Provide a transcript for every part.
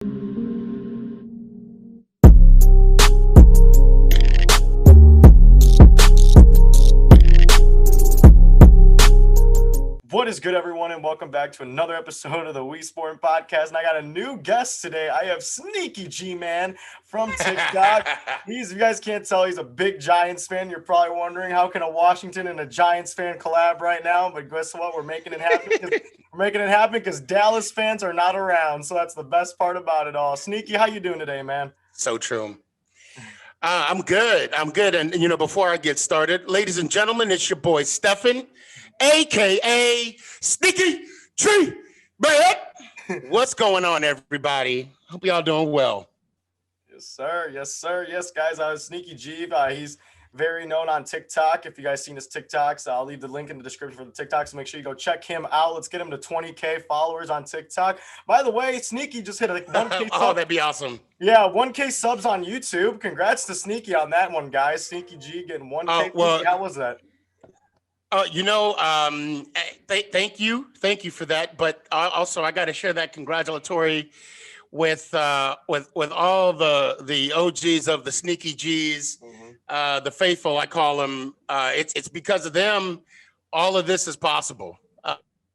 What is good, everyone, and welcome back to another episode of the WeSportin Podcast. And I got a new guest today. I have SneakyG, man, from TikTok. If you guys can't tell, he's a big Giants fan. You're probably wondering, how can a Washington and a Giants fan collab right now? But guess what? We're making it happen. We're making it happen because Dallas fans are not around. So that's the best part about it all. Sneaky, how you doing today, man? So true. I'm good. And, before I get started, ladies and gentlemen, it's your boy, Stefan, a.k.a. SneakyG, man. What's going on, everybody? Hope y'all doing well. Yes, sir. Yes, guys. SneakyG. He's very known on TikTok. If you guys seen his TikToks, I'll leave the link in the description for the TikToks. So make sure you go check him out. Let's get him to 20K followers on TikTok. By the way, Sneaky just hit a 1K Oh, that'd be awesome. Yeah, 1K subs on YouTube. Congrats to Sneaky on that one, guys. SneakyG getting 1K. How was that? Thank you for that. But also, I got to share that congratulatory with all the OGs of the SneakyGs, the faithful, I call them. It's because of them all of this is possible.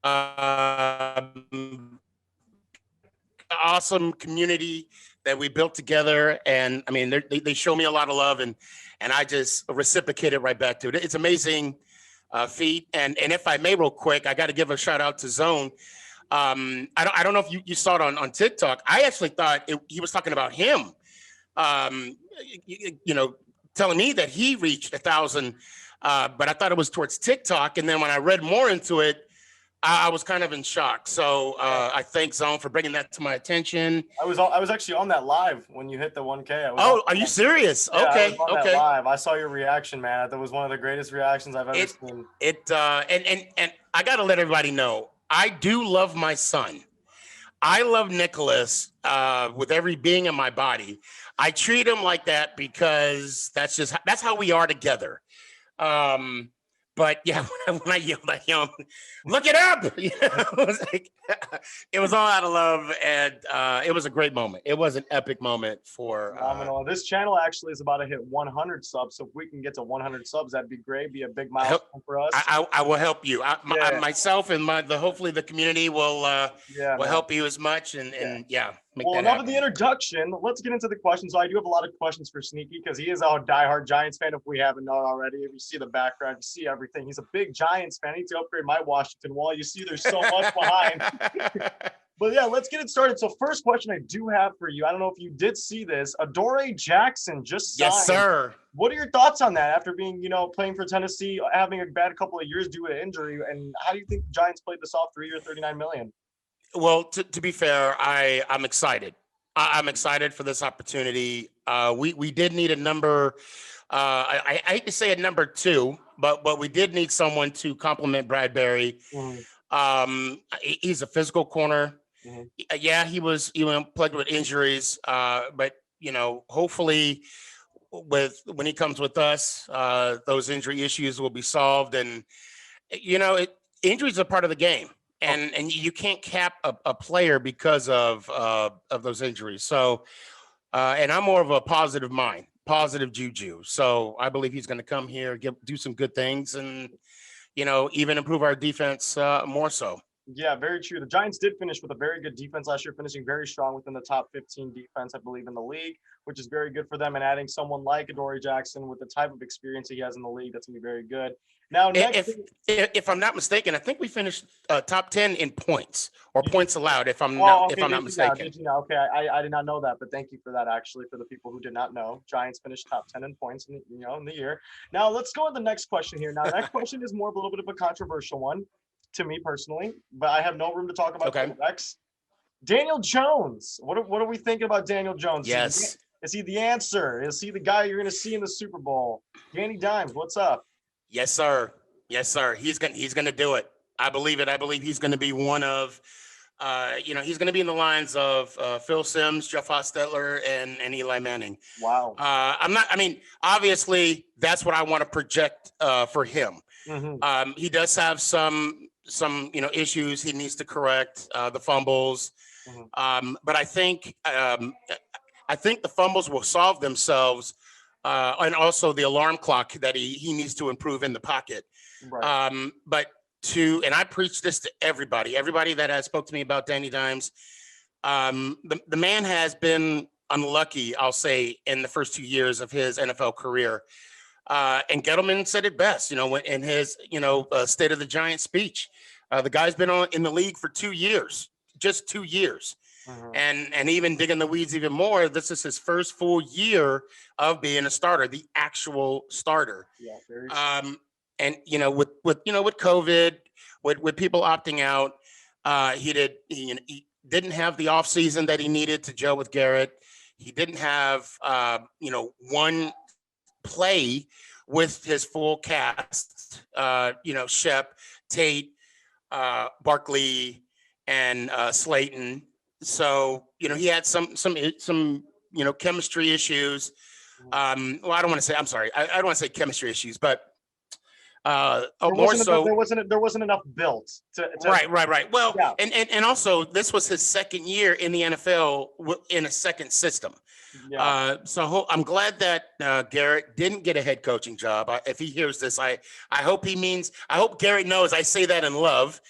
Awesome community that we built together, and I mean they show me a lot of love, and I just reciprocate it right back to it. It's amazing. Feat. And if I may, real quick, I got to give a shout out to Zone. I don't know if you saw it on TikTok. I actually thought he was talking about him, telling me that he reached 1,000, but I thought it was towards TikTok. And then when I read more into it, I was kind of in shock. So I thank Zone for bringing that to my attention. I was actually on that live when you hit the 1K. Are you serious? Yeah, okay. That live. I saw your reaction, man. That was one of the greatest reactions I've ever seen. And I got to let everybody know, I do love my son. I love Nicholas with every being in my body. I treat him like that because that's how we are together. But yeah, when I yelled at him, look it up, it was all out of love, and it was a great moment. It was an epic moment for phenomenal. This channel actually is about to hit 100 subs, so if we can get to 100 subs, that'd be great. Be a big milestone for us. I will help you. Myself and hopefully the community will help you as much, and well, enough of the introduction. Let's get into the questions. So I do have a lot of questions for Sneaky because he is a diehard Giants fan. If we haven't known already, if you see the background, you see everything. He's a big Giants fan. I need to upgrade my Washington wall. You see, there's so much behind. But yeah, let's get it started. So first question I do have for you. I don't know if you did see this. Adoree Jackson just signed. Yes, sir. What are your thoughts on that after being, playing for Tennessee, having a bad couple of years due to injury? And how do you think the Giants played this off 3 year, $39 million? Well, to be fair, I'm excited. I'm excited for this opportunity. We did need a number. I hate to say a number 2, but we did need someone to complement Bradbury. He's a physical corner. Yeah, he was plagued with injuries. But hopefully, when he comes with us, those injury issues will be solved. And injuries are part of the game. And you can't cap a player because of those injuries. So, and I'm more of a positive mind, positive juju. So I believe he's going to come here, do some good things, and even improve our defense more so. Yeah, very true. The Giants did finish with a very good defense last year, finishing very strong within the top 15 defense, I believe, in the league, which is very good for them. And adding someone like Adoree Jackson with the type of experience he has in the league, that's going to be very good. Now, if I'm not mistaken, I think we finished top 10 in points or points allowed. If I'm not mistaken. Okay, I did not know that, but thank you for that. Actually, for the people who did not know, Giants finished top 10 in points, in the year. Now let's go to the next question here. Now, the next question is more of a little bit of a controversial one to me personally, but I have no room to talk about quarterbacks. Daniel Jones. What are we thinking about Daniel Jones? Yes. Is he the answer? Is he the guy you're going to see in the Super Bowl? Danny Dimes, what's up? Yes, sir. He's gonna do it. I believe it. I believe he's gonna be one of, he's gonna be in the lines of Phil Simms, Jeff Hostetler, and Eli Manning. Wow. Obviously, that's what I want to project for him. He does have some issues he needs to correct, the fumbles, But I think the fumbles will solve themselves, and also the alarm clock that he needs to improve in the pocket. Right. And I preach this to everybody that has spoke to me about Danny Dimes. The man has been unlucky, I'll say, in the first 2 years of his NFL career. And Gettleman said it best, in his, State of the Giants speech. The guy's been in the league for 2 years, just 2 years. And even digging the weeds even more, this is his first full year of being a starter, the actual starter. Yeah, very and with COVID, with people opting out, he didn't have the offseason that he needed to gel with Garrett. He didn't have one play with his full cast, Shep, Tate, Barkley, and Slayton. So, he had some chemistry issues. Well, I don't want to say, I'm sorry. I don't want to say chemistry issues, but there wasn't enough built to right. Well, yeah. and also this was his second year in the NFL in a second system. Yeah. So I'm glad that Garrett didn't get a head coaching job. If he hears this, I hope Garrett knows I say that in love,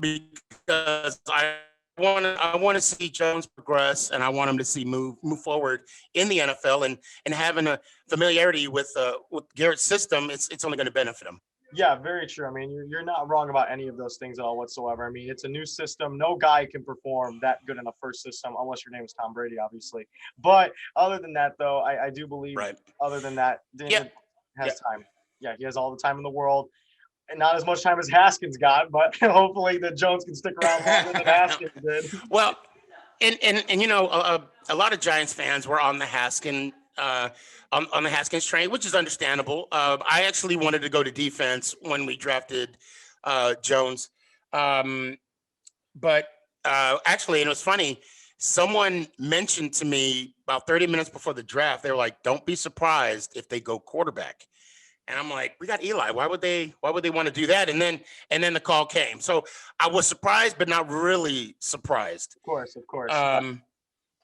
because I want to see Jones progress, and I want him to see move forward in the NFL, and having a familiarity with Garrett's system, it's only going to benefit him. Yeah, very true. I mean, you're not wrong about any of those things at all whatsoever. I mean, it's a new system. No guy can perform that good in a first system unless your name is Tom Brady, obviously. But other than that, though, I do believe. Right. Other than that, Daniel has time. Yeah, he has all the time in the world. And not as much time as Haskins got, but hopefully the Jones can stick around longer than Haskins did. Well, and a lot of Giants fans were on the Haskins on the Haskins train, which is understandable. I actually wanted to go to defense when we drafted Jones, but actually, and it was funny. Someone mentioned to me about 30 minutes before the draft, they were like, "Don't be surprised if they go quarterback." And I'm like, we got Eli. Why would they want to do that? And then the call came. So I was surprised, but not really surprised. Of course.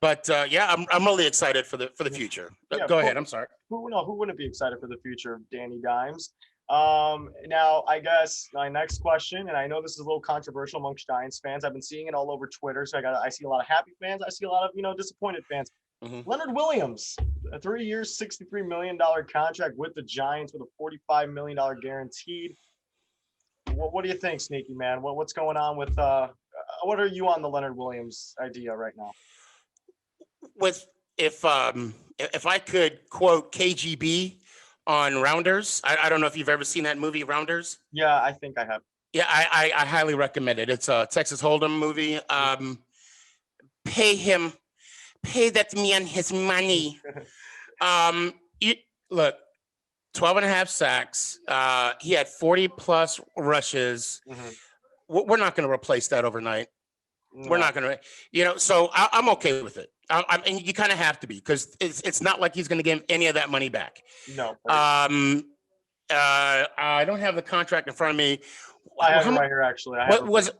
But I'm really excited for the future. Yeah, Go ahead. I'm sorry. Who wouldn't be excited for the future of Danny Dimes? Now, I guess my next question, and I know this is a little controversial amongst Giants fans. I've been seeing it all over Twitter. So I see a lot of happy fans. I see a lot of disappointed fans. Leonard Williams, a 3-year, $63 million contract with the Giants with a $45 million guaranteed. What do you think, Sneaky man? What's going on with what are you on the Leonard Williams idea right now? If I could quote KGB on Rounders, I don't know if you've ever seen that movie Rounders. Yeah, I think I have. Yeah, I highly recommend it. It's a Texas Hold'em movie. Pay that man his money. Look, 12 and a half sacks. He had 40 plus rushes. We're not going to replace that overnight. No. We're not going to, so I'm okay with it. And you kind of have to be, because it's not like he's going to give any of that money back. No. I don't have the contract in front of me. I have it right here, actually. Was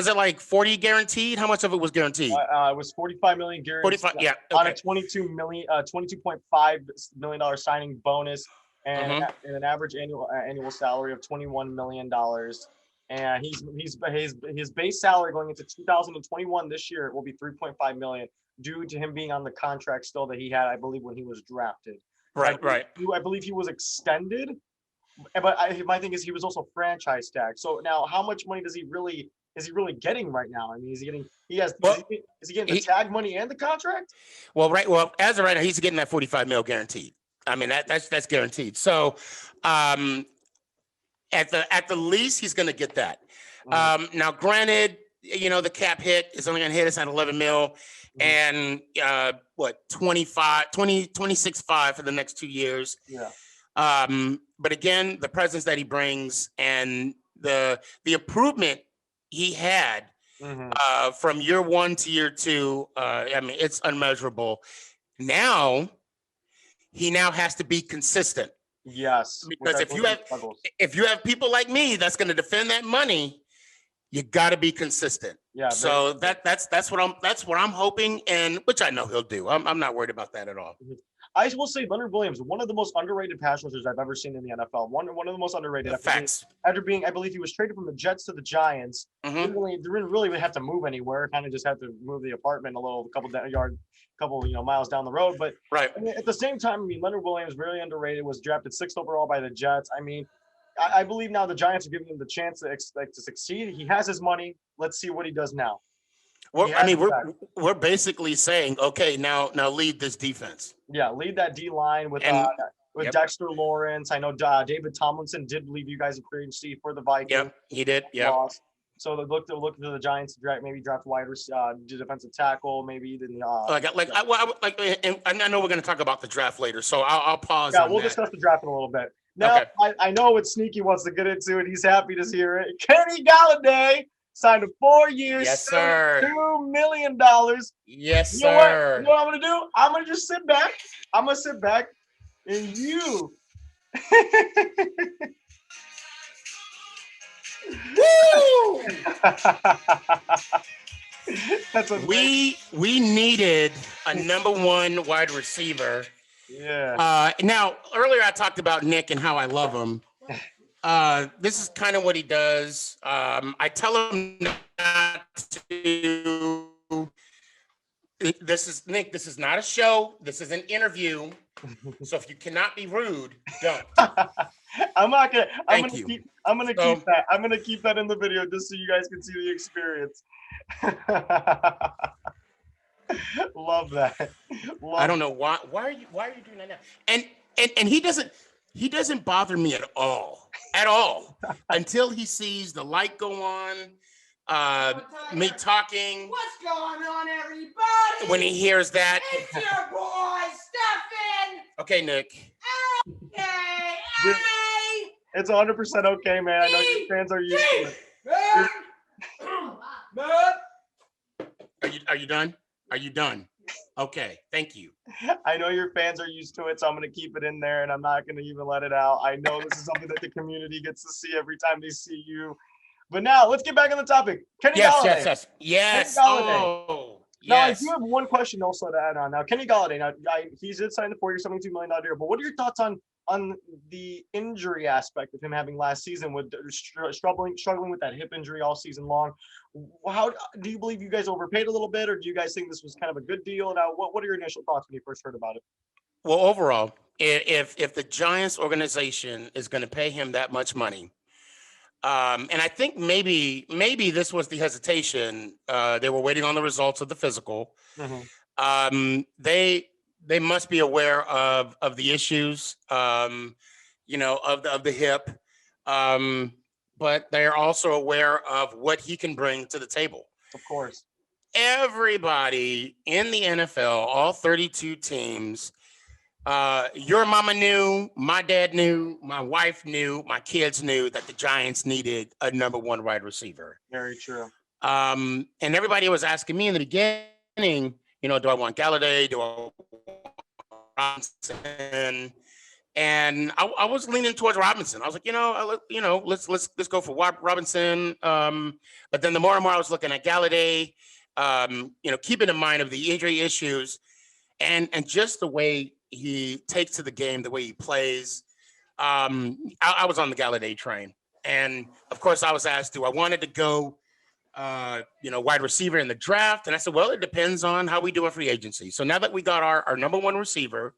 it like 40 guaranteed? How much of it was guaranteed? It was 45 million guaranteed. 45, yeah. Okay. On a $22.5 million signing bonus, and an average annual salary of $21 million. And his base salary going into 2021 this year will be $3.5 million, due to him being on the contract still that he had, I believe, when he was drafted. Right. I believe he was extended. But my thing is, he was also franchise tagged. So now, how much money is he really getting right now? I mean, is he getting the tag money and the contract? Well, as of right now, he's getting that 45 mil guaranteed. I mean, that's guaranteed. So, at the least, he's going to get that. Now, granted, the cap hit is only going to hit us at 11 mil, and 26.5 for the next 2 years. Yeah. But again, the presence that he brings and the improvement he had from year one to year two, I mean, it's unmeasurable. Now, he has to be consistent. Yes. Because if you have people like me that's going to defend that money, You got to be consistent. Yeah. So that's what I'm hoping, and which I know he'll do. I'm not worried about that at all. I will say Leonard Williams, one of the most underrated pass rushers I've ever seen in the NFL. One of the most underrated. After being, I believe he was traded from the Jets to the Giants. Didn't really have to move anywhere. Kind of just had to move the apartment a couple miles down the road. But right. I mean, at the same time, I mean, Leonard Williams, very underrated, was drafted 6th overall by the Jets. I mean, I believe now the Giants are giving him the chance to succeed. He has his money. Let's see what he does now. We're basically saying, okay, now lead this defense. Yeah, lead that D line with Dexter Lawrence. I know David Tomlinson did leave you guys a free agency for the Vikings. Yep, he did. Yeah. So they look to the Giants to draft wide defensive tackle, maybe even. I know we're going to talk about the draft later, so I'll pause. Yeah, we'll discuss the draft in a little bit. Now, okay. I know what Sneaky wants to get into, and he's happy to hear it. Kenny Golladay signed a 4 year, yes, sir, $2 million. Yes, sir. You know what I'm gonna do? I'm gonna just sit back. I'm gonna sit back, and you. Woo! That's we needed a number 1 wide receiver. Yeah. Now, earlier I talked about Nick and how I love him. This is kind of what he does. I tell him not to. This is Nick. This is not a show. This is an interview. So if you cannot be rude, don't. I'm gonna keep that in the video just so you guys can see the experience. Love that. I don't know why are you doing that now? And he doesn't bother me at all until he sees the light go on, me talking. What's going on, everybody? When he hears that, it's your boy Stefan. Okay, Nick. Hey. It's 100% okay, man. I know your fans are used to it. Are you done? Are you done? Okay, thank you. I know your fans are used to it, so I'm going to keep it in there, and I'm not going to even let it out. I know this is something that the community gets to see every time they see you. But now, let's get back on the topic. Kenny Golladay. Yes. Kenny Golladay. Oh, now, yes. I do have one question also to add on. Now, Kenny Golladay, he did sign the 4 year, $72 million deal, but what are your thoughts on the injury aspect of him having last season with struggling with that hip injury all season long? How do you believe you guys overpaid a little bit, or do you guys think this was kind of a good deal? Now, what are your initial thoughts when you first heard about it? Well, overall, if the Giants organization is going to pay him that much money, and I think maybe this was the hesitation. They were waiting on the results of the physical. Mm-hmm. They must be aware of the issues, of the hip, but they're also aware of what he can bring to the table. Of course. Everybody in the NFL, all 32 teams, your mama knew, my dad knew, my wife knew, my kids knew that the Giants needed a number 1 wide receiver. Very true. And everybody was asking me in the beginning, do I want Golladay? Do I want Robinson? And I was leaning towards Robinson. I was like, let's go for Robinson. But then the more and more I was looking at Golladay, keeping in mind of the injury issues and just the way he takes to the game, the way he plays. I was on the Golladay train. And of course I was asked, do I wanted to go wide receiver in the draft? And I said, well, it depends on how we do a free agency. So now that we got our number 1 receiver,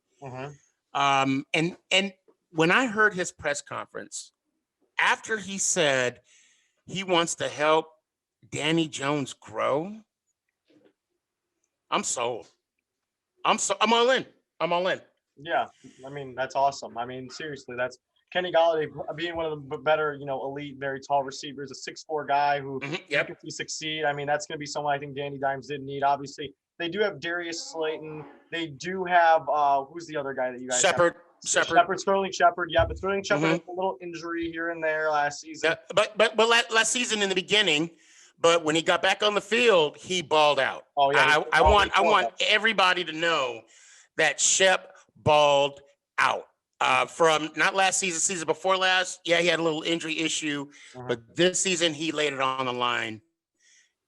and when I heard his press conference, after he said he wants to help Danny Jones grow, I'm sold. I'm all in. I'm all in. Yeah, I mean, that's awesome. I mean, seriously, that's Kenny Golladay being one of the better, elite, very tall receivers, a 6'4" guy who can succeed. I mean, that's going to be someone I think Danny Dimes did need. Obviously, they do have Darius Slayton. They do have who's the other guy that you guys Shepard. Sterling Shepard. Yeah, but Sterling Shepard had a little injury here and there last season. Yeah, but last season in the beginning, but when he got back on the field, he balled out. Oh yeah, I want everybody to know that Shep balled out. From not last season, season before last. Yeah, he had a little injury issue, but this season he laid it on the line,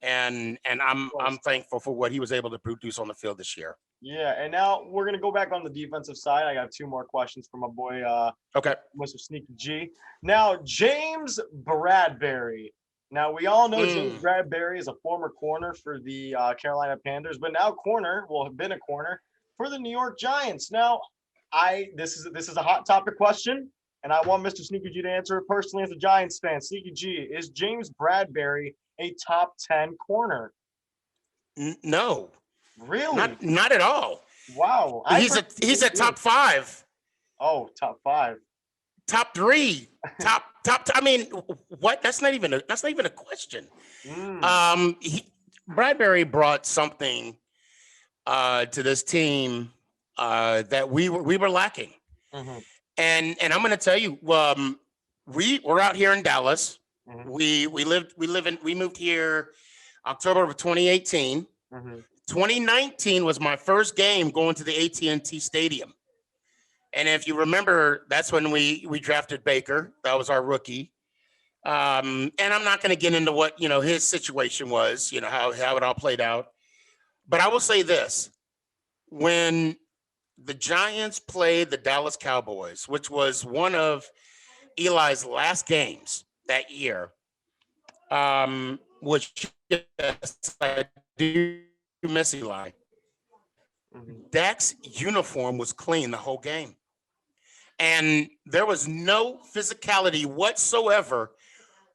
and I'm thankful for what he was able to produce on the field this year. Yeah, and now we're gonna go back on the defensive side. I got 2 more questions from my boy, Okay. Mr. SneakyG. Now, James Bradberry. Now we all know James Bradberry is a former corner for the Carolina Panthers, but now have been a corner for the New York Giants. Now, this is a hot topic question, and I want Mr. SneakyG to answer it personally as a Giants fan. SneakyG, is James Bradberry a top 10 corner? No. Really? Not at all. Wow. He's a top 5. Oh, top 5. Top 3. top. I mean, what? That's not even a question. Bradberry brought something to this team that we were lacking. And I'm going to tell you, we're out here in Dallas. We moved here October of 2018. 2019 was my first game going to the AT&T Stadium. And if you remember, that's when we drafted Baker. That was our rookie. And I'm not going to get into what, his situation was, how it all played out. But I will say this. When the Giants played the Dallas Cowboys, which was one of Eli's last games that year, which yes, I do miss Eli. Dak's uniform was clean the whole game. And there was no physicality whatsoever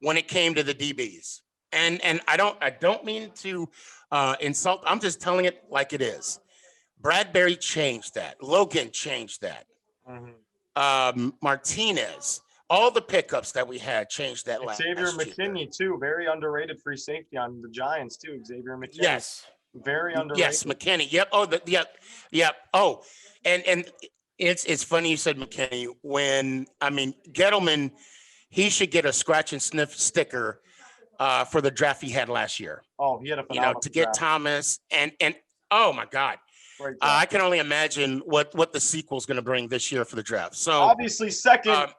when it came to the DBs. And I don't mean to insult. I'm just telling it like it is. Bradberry changed that. Logan changed that. Martinez, all the pickups that we had changed that last year. Xavier McKinney too, very underrated free safety on the Giants too. Xavier McKinney. Yes. Very underrated. Yes, McKinney. Yep. Oh, yep. Oh, and it's funny you said McKinney. Gettleman, he should get a scratch and sniff sticker for the draft he had last year. Oh, he had a phenomenal to get draft. Thomas and oh my God. I can only imagine what the sequel's going to bring this year for the draft. So obviously second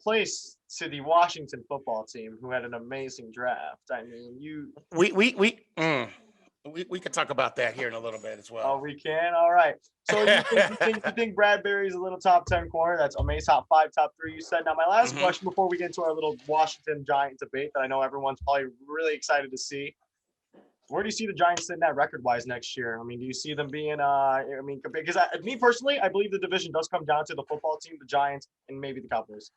place to the Washington football team, who had an amazing draft. I mean, we could talk about that here in a little bit as well. Oh, we can. All right. So you think Bradberry's a little top 10 corner? That's amazing. Top 5, top 3. You said. Now, my last question before we get into our little Washington Giant debate that I know everyone's probably really excited to see. Where do you see the Giants sitting at record-wise next year? I mean, do you see them being? Because me personally, I believe the division does come down to the football team, the Giants, and maybe the Cowboys.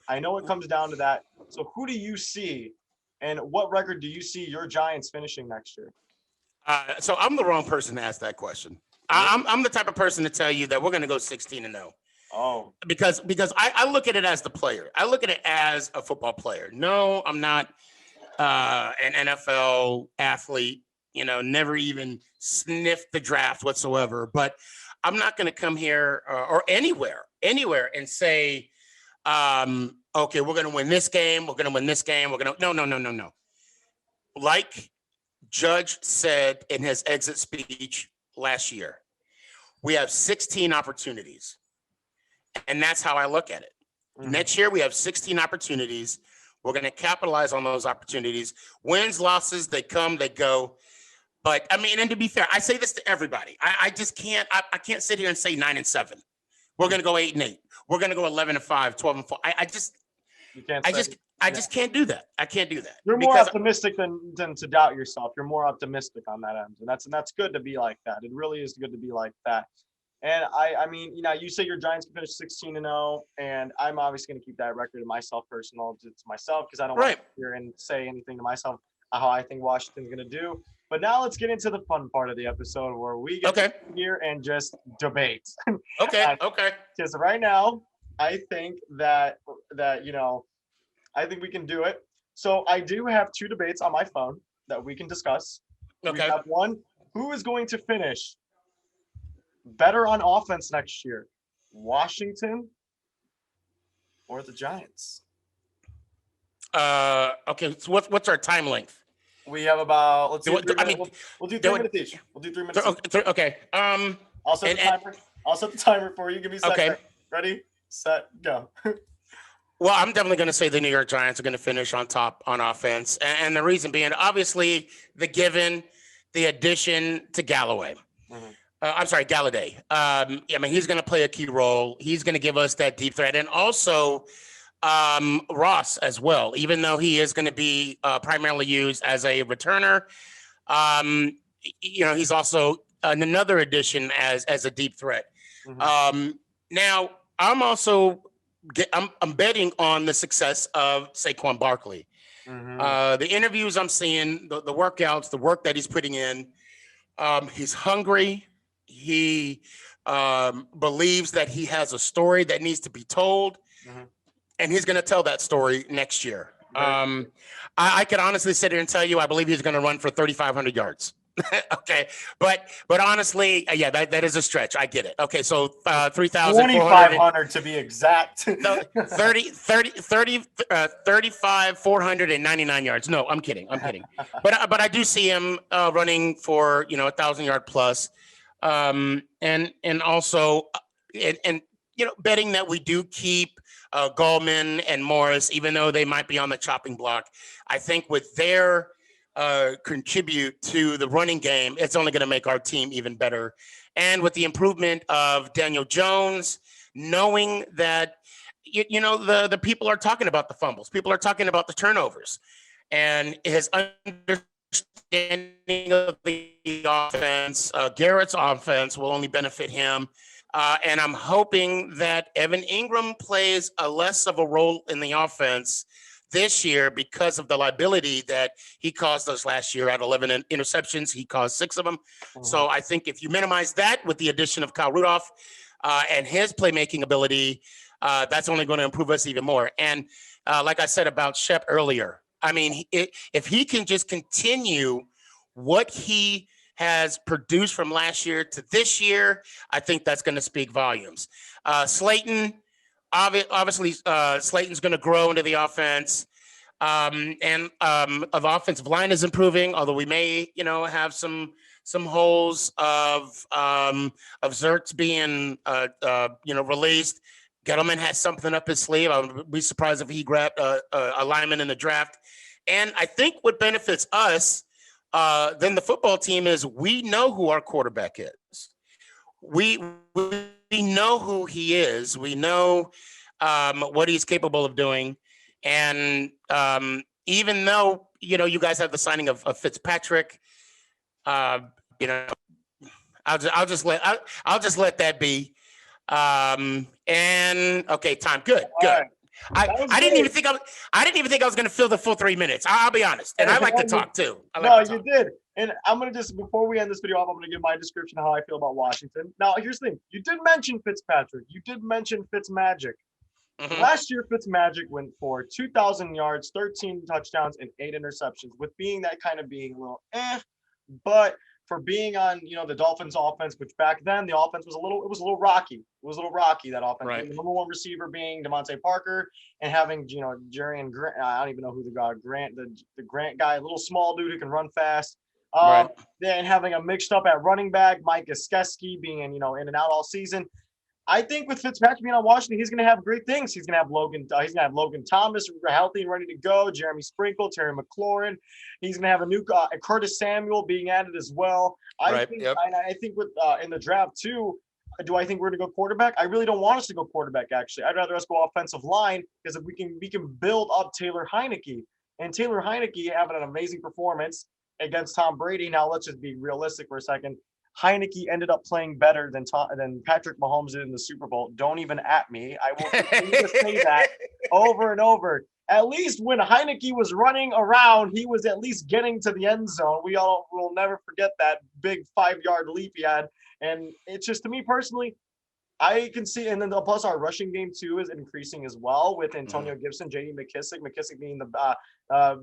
I know it comes down to that. So who do you see? And what record do you see your Giants finishing next year? So I'm the wrong person to ask that question. I'm the type of person to tell you that we're going to go 16-0. Oh, because I look at it as the player. I look at it as a football player. No, I'm not an NFL athlete. Never even sniffed the draft whatsoever. But I'm not going to come here or anywhere and say, okay, we're going to win this game. We're going to win this game. No. Like Judge said in his exit speech last year, we have 16 opportunities. And that's how I look at it. Next year, we have 16 opportunities. We're going to capitalize on those opportunities. Wins, losses, they come, they go. But and to be fair, I say this to everybody. I just can't. I can't sit here and say 9-7. We're going to go 8-8. We're going to go 11-5, 12-4. I just can't do that. I can't do that. You're more optimistic than to doubt yourself. You're more optimistic on that end, and that's good to be like that. It really is good to be like that. And I mean, you say your Giants can finish 16-0, and I'm obviously going to keep that record to myself, personal to myself, because I don't want to hear and say anything to myself how I think Washington's going to do. But now let's get into the fun part of the episode where we get here and just debate. Okay. Because right now, I think that I think we can do it. So I do have 2 debates on my phone that we can discuss. Okay. We have one: who is going to finish better on offense next year, Washington or the Giants? Okay. So what's our time length? We have about we'll do 3 minutes each. We'll do 3 minutes each. Okay. Also, the timer. I'll set the timer for you. Give me a second. Okay. Ready, set, go. Well, I'm definitely going to say the New York Giants are going to finish on top on offense. And the reason being, obviously, the addition to Galloway. Mhm. I'm sorry, Golladay. I mean, he's going to play a key role. He's going to give us that deep threat. And also Ross as well, even though he is going to be primarily used as a returner. Um, he's also another addition as a deep threat. Mhm. Now, I'm betting on the success of Saquon Barkley. Mhm. The interviews I'm seeing, the workouts, the work that he's putting in, he's hungry. He believes that he has a story that needs to be told, Mhm. and he's going to tell that story next year. Very I could honestly sit here and tell you I believe he's going to run for 3,500 yards. Okay, but honestly, yeah, that is a stretch. I get it. Okay, so 3,400. 2,500 to be exact. No, 35, 499 yards. No, I'm kidding. But I do see him running for 1,000 yard plus, and also and betting that we do keep Gallman and Morris, even though they might be on the chopping block. I think with their contribute to the running game, it's only going to make our team even better. And with the improvement of Daniel Jones, knowing that the people are talking about the fumbles, people are talking about the turnovers, and his understanding of the offense, Garrett's offense will only benefit him. And I'm hoping that Evan Ingram plays a less of a role in the offense this year because of the liability that he caused us last year at 11 interceptions. He caused 6 of them. So I think if you minimize that with the addition of Kyle Rudolph and his playmaking ability, that's only going to improve us even more. And like I said about Shep earlier, I mean, if he can just continue what he has produced from last year to this year, I think that's going to speak volumes. Slayton, obviously, Slayton's going to grow into the offense. And of offensive line is improving, although we may, have some holes of Zertz being, released. Gettleman has something up his sleeve. I would be surprised if he grabbed a lineman in the draft. And I think what benefits us than the football team is we know who our quarterback is. We know who he is. We know what he's capable of doing. And even though, you guys have the signing of Fitzpatrick, uh, you know, I'll just let that be. And okay, time. Good. right. I didn't even think I was going to fill the full 3 minutes. I'll be honest. And I like to talk too. You did. And I'm going to just, before we end this video off, I'm going to give my description of how I feel about Washington. Now, here's the thing. You did mention Fitzpatrick. You did mention Fitzmagic. Mm-hmm. Last year, Fitzmagic went for 2,000 yards, 13 touchdowns, and 8 interceptions, with being that kind of being a little but for being on, the Dolphins offense, which back then the offense was a little rocky. It was a little rocky, that offense. Right. The number one receiver being Devontae Parker, and having, Jerry and Grant, I don't even know who the guy, the Grant guy, a little small dude who can run fast. Right. Then having a mixed up at running back, Mike Gesicki being in and out all season. I think with Fitzpatrick being on Washington, he's going to have great things. He's going to have Logan Thomas healthy and ready to go. Jeremy Sprinkle, Terry McLaurin. He's going to have a new Curtis Samuel being added as well. I think with in the draft too. Do I think we're going to go quarterback? I really don't want us to go quarterback. Actually, I'd rather us go offensive line, because if we can build up Taylor Heineke, and Taylor Heineke having an amazing performance against Tom Brady. Now let's just be realistic for a second. Heineke ended up playing better than Patrick Mahomes did in the Super Bowl. Don't even at me. I will continue to say that over and over. At least when Heineke was running around, he was at least getting to the end zone. We all will never forget that big 5-yard leap he had. And it's just, to me personally, I can see, and then plus our rushing game too is increasing as well with Antonio Gibson, J.D. McKissick being the I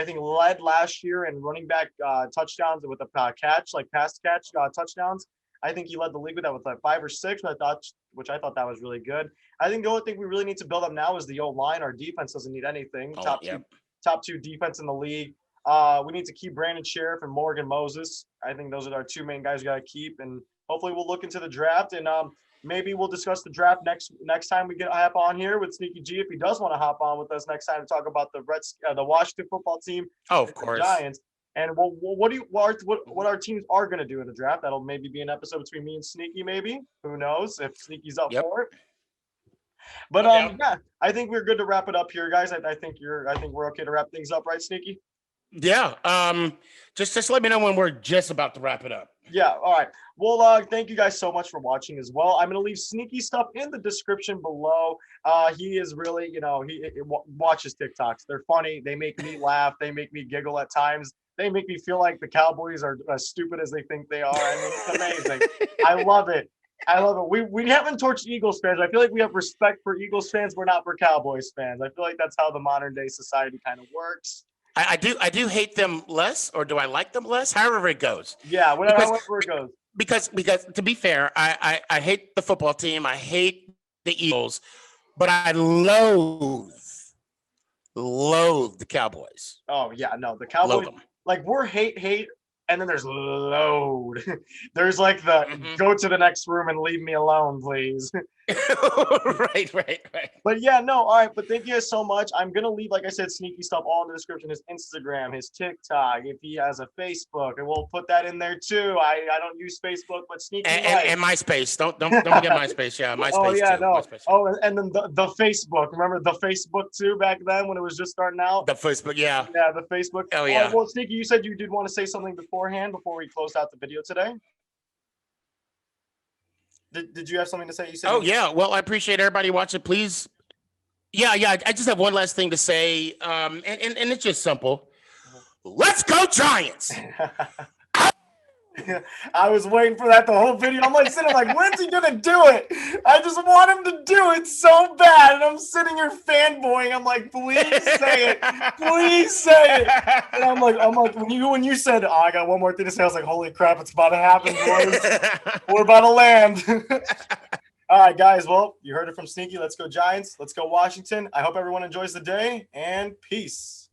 think led last year in running back touchdowns with a pass catch touchdowns. I think he led the league with that with 5 or 6, which I thought that was really good. I think the only thing we really need to build up now is the O-line. Our defense doesn't need anything. Top two defense in the league. We need to keep Brandon Sheriff and Morgan Moses. I think those are our 2 main guys we got to keep, and hopefully we'll look into the draft, and maybe we'll discuss the draft next time we get hop on here with Sneaky G if he does want to hop on with us next time to talk about the Washington football team, Oh, of the course. Giants. And what our teams are going to do in the draft? That'll maybe be an episode between me and Sneaky. Maybe, who knows if Sneaky's up Yep. for it. But Yeah. yeah, I think we're good to wrap it up here, guys. I think we're okay to wrap things up, right, Sneaky? Yeah. Just let me know when we're just about to wrap it up. Yeah. All right. Well, thank you guys so much for watching as well. I'm going to leave Sneaky stuff in the description below. He is really, he watches TikToks. They're funny. They make me laugh. They make me giggle at times. They make me feel like the Cowboys are as stupid as they think they are. I mean, it's amazing. I love it. We haven't torched Eagles fans. I feel like we have respect for Eagles fans. We're not for Cowboys fans. I feel like that's how the modern day society kind of works. I do hate them less, or do I like them less? However it goes. Yeah, however it goes. Because to be fair, I hate the football team. I hate the Eagles, but I loathe the Cowboys. Oh yeah, no, the Cowboys. Loathe them. Like we're hate, and then there's load. There's like the go to the next room and leave me alone, please. Right. But yeah, no, all right. But thank you guys so much. I'm gonna leave, like I said, Sneaky stuff all in the description. His Instagram, his TikTok, if he has a Facebook, and we'll put that in there too. I don't use Facebook, but Sneaky and MySpace. Don't forget MySpace. Yeah, MySpace. Oh yeah, too. no. MySpace. Oh, and then the Facebook. Remember the Facebook too back then when it was just starting out. The Facebook. Yeah. Yeah, the Facebook. Oh yeah. Well, Sneaky, you said you did want to say something beforehand before we closed out the video today. Did you have something to say? You said. Oh yeah. Well, I appreciate everybody watching. Please. Yeah. I just have one last thing to say. And it's just simple. Let's go Giants. I was waiting for that the whole video. I'm like sitting like, when's he gonna do it? I just want him to do it so bad. And I'm sitting here fanboying. I'm like, please say it. Please say it. And I'm like, when you said, oh, I got one more thing to say, I was like, holy crap, it's about to happen, boys. We're about to land. All right, guys. Well, you heard it from Sneaky. Let's go Giants. Let's go Washington. I hope everyone enjoys the day, and peace.